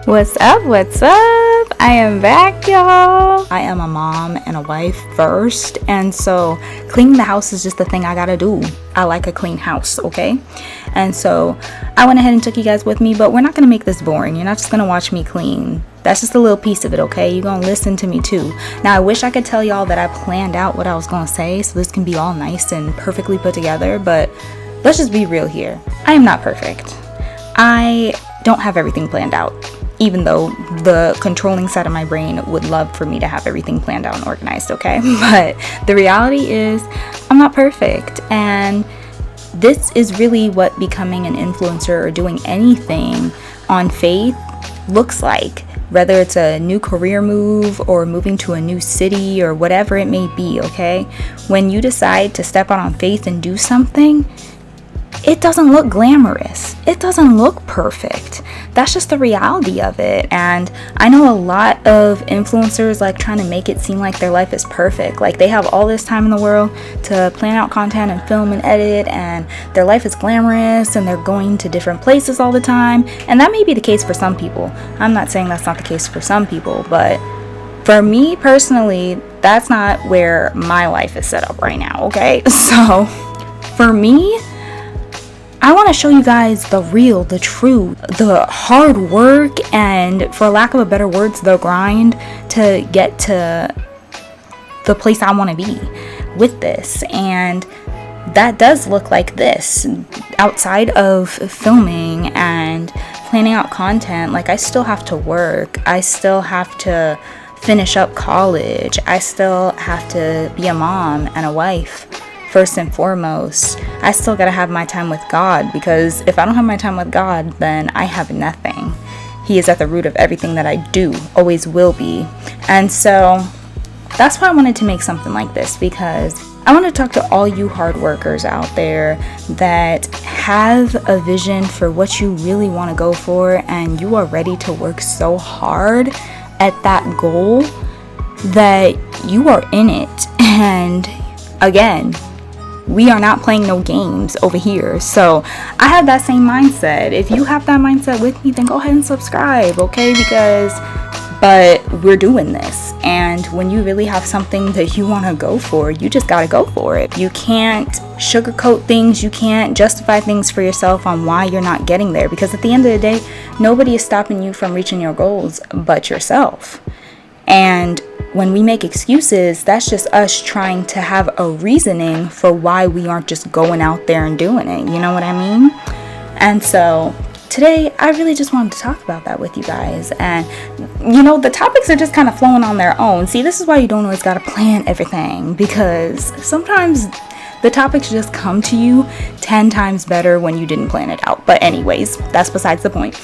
What's up? What's up? I am back, y'all. I am a mom and a wife first, and so cleaning the house is just the thing I gotta do. I like a clean house, okay? And so I went ahead and took you guys with me, but we're not gonna make this boring. You're not just gonna watch me clean. That's just a little piece of it, okay? You're gonna listen to me too. Now, I wish I could tell y'all that I planned out what I was gonna say, so this can be all nice and perfectly put together, but let's just be real here. I am not perfect. I don't have everything planned out, even though the controlling side of my brain would love for me to have everything planned out and organized, okay? But the reality is I'm not perfect, and this is really what becoming an influencer or doing anything on faith looks like, whether it's a new career move or moving to a new city or whatever it may be, okay? When you decide to step out on faith and do something, it doesn't look glamorous. It doesn't look perfect. That's just the reality of it. And I know a lot of influencers like trying to make it seem like their life is perfect. Like they have all this time in the world to plan out content and film and edit, and their life is glamorous and they're going to different places all the time. And that may be the case for some people. I'm not saying that's not the case for some people, but for me personally, that's not where my life is set up right now, okay? So for me, I want to show you guys the real, the true, the hard work, and for lack of a better words, the grind to get to the place I want to be with this. And that does look like this. Outside of filming and planning out content, like I still have to work. I still have to finish up college. I still have to be a mom and a wife. First and foremost, I still gotta have my time with God, because if I don't have my time with God, then I have nothing. He is at the root of everything that I do, always will be. And so that's why I wanted to make something like this, because I want to talk to all you hard workers out there that have a vision for what you really want to go for, and you are ready to work so hard at that goal that you are in it. And again, we are not playing no games over here. So I have that same mindset. If you have that mindset with me, then go ahead and subscribe, okay? But we're doing this. And when you really have something that you want to go for, you just got to go for it. You can't sugarcoat things. You can't justify things for yourself on why you're not getting there. Because at the end of the day, nobody is stopping you from reaching your goals but yourself. And when we make excuses, that's just us trying to have a reasoning for why we aren't just going out there and doing it. You know what I mean? And so today, I really just wanted to talk about that with you guys. And, you know, the topics are just kind of flowing on their own. See, this is why you don't always got to plan everything, because sometimes the topics just come to you 10 times better when you didn't plan it out. But anyways, that's besides the point.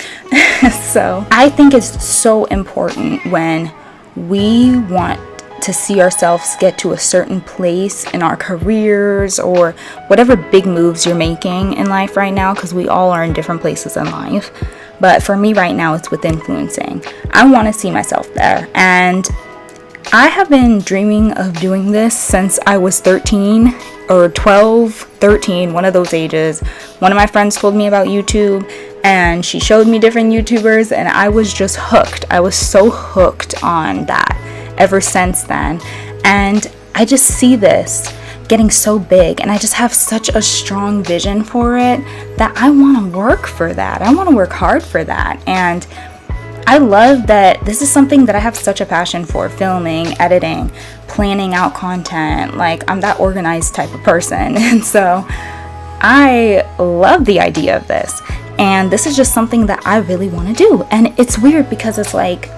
So I think it's so important when we want to see ourselves get to a certain place in our careers or whatever big moves you're making in life right now, because we all are in different places in life. But for me right now, it's with influencing. I want to see myself there, and I have been dreaming of doing this since I was 13 or 12, 13, one of those ages. One of my friends told me about YouTube, and she showed me different YouTubers, and I was just hooked. I was so hooked on that ever since then. And I just see this getting so big, and I just have such a strong vision for it that I want to work for that. I want to work hard for that. And I love that this is something that I have such a passion for: filming, editing, planning out content. Like, I'm that organized type of person. And so I love the idea of this. And this is just something that I really want to do. And it's weird because it's like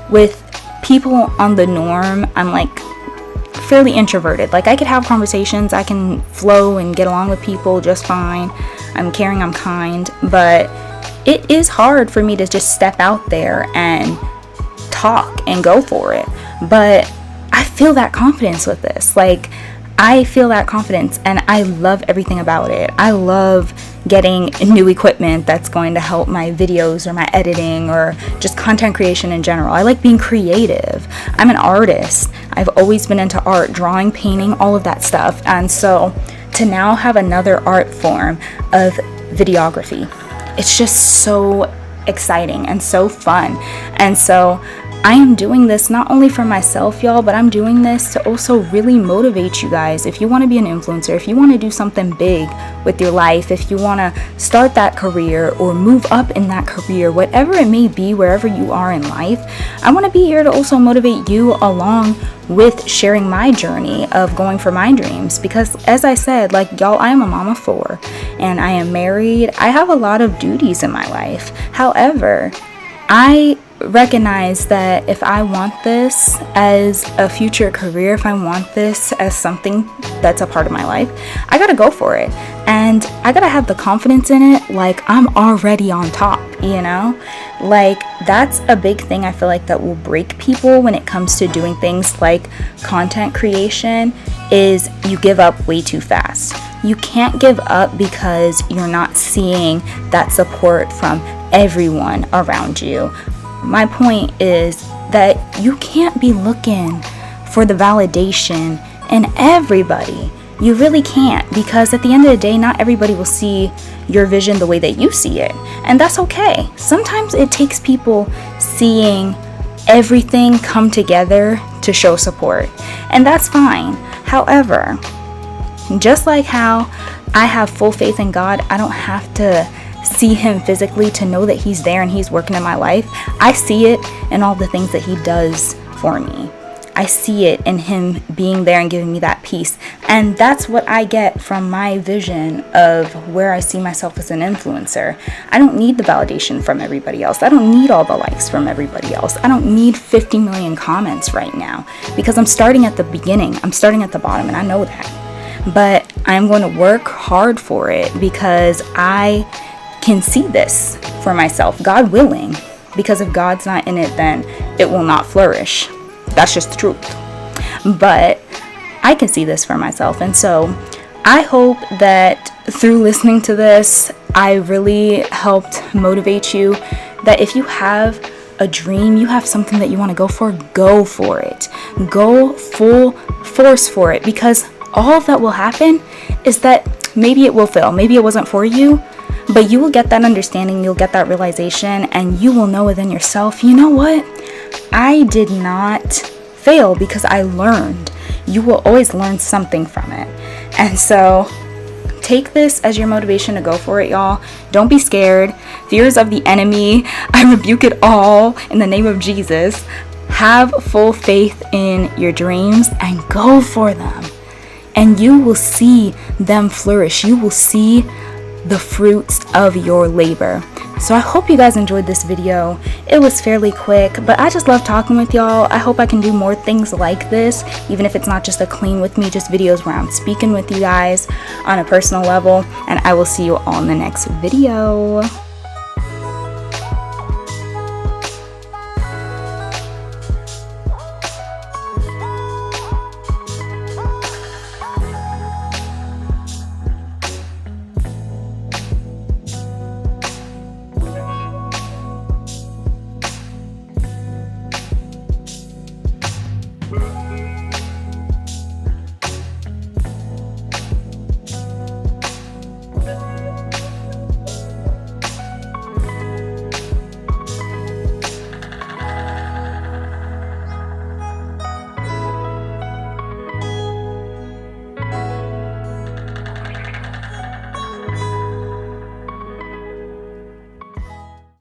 with people on the norm, I'm like fairly introverted. Like, I could have conversations, I can flow and get along with people just fine. I'm caring, I'm kind. But it is hard for me to just step out there and talk and go for it. But I feel that confidence with this. Like, I feel that confidence, and I love everything about it. I love getting new equipment that's going to help my videos or my editing or just content creation in general. I like being creative. I'm an artist. I've always been into art, drawing, painting, all of that stuff. And so to now have another art form of videography, it's just so exciting and so fun. And so I am doing this not only for myself, y'all, but I'm doing this to also really motivate you guys. If you want to be an influencer, if you want to do something big with your life, if you want to start that career or move up in that career, whatever it may be, wherever you are in life, I want to be here to also motivate you along with sharing my journey of going for my dreams. Because as I said, like, y'all, I am a mom of 4 and I am married. I have a lot of duties in my life. However, I recognize that if I want this as a future career, if I want this as something that's a part of my life, I gotta go for it. And I gotta have the confidence in it, like I'm already on top, you know? Like, that's a big thing I feel like that will break people when it comes to doing things like content creation, is you give up way too fast. You can't give up because you're not seeing that support from everyone around you. My point is that you can't be looking for the validation in everybody. You really can't, because at the end of the day, not everybody will see your vision the way that you see it. And that's okay. Sometimes it takes people seeing everything come together to show support. And that's fine. However, just like how I have full faith in God, I don't have to see him physically to know that he's there and he's working in my life. I see it in all the things that he does for me. I see it in him being there and giving me that peace. And that's what I get from my vision of where I see myself as an influencer. I don't need the validation from everybody else. I don't need all the likes from everybody else. I don't need 50 million comments right now, because I'm starting at the beginning. I'm starting at the bottom, and I know that. But I'm going to work hard for it, because I can see this for myself, God willing, because if God's not in it, then it will not flourish. That's just the truth. But I can see this for myself, and so I hope that through listening to this, I really helped motivate you, that if you have a dream, you have something that you want to go for it. Go full force for it, because all that will happen is that maybe it will fail, maybe it wasn't for you, but you will get that understanding, you'll get that realization, and you will know within yourself, you know what? I did not fail because I learned. You will always learn something from it. And so take this as your motivation to go for it, y'all. Don't be scared. Fears of the enemy, I rebuke it all in the name of Jesus. Have full faith in your dreams and go for them. And you will see them flourish. You will see the fruits of your labor. So I hope you guys enjoyed this video. It was fairly quick, but I just love talking with y'all. I hope I can do more things like this, even if it's not just a clean with me, just videos where I'm speaking with you guys on a personal level. And I will see you all in the next video.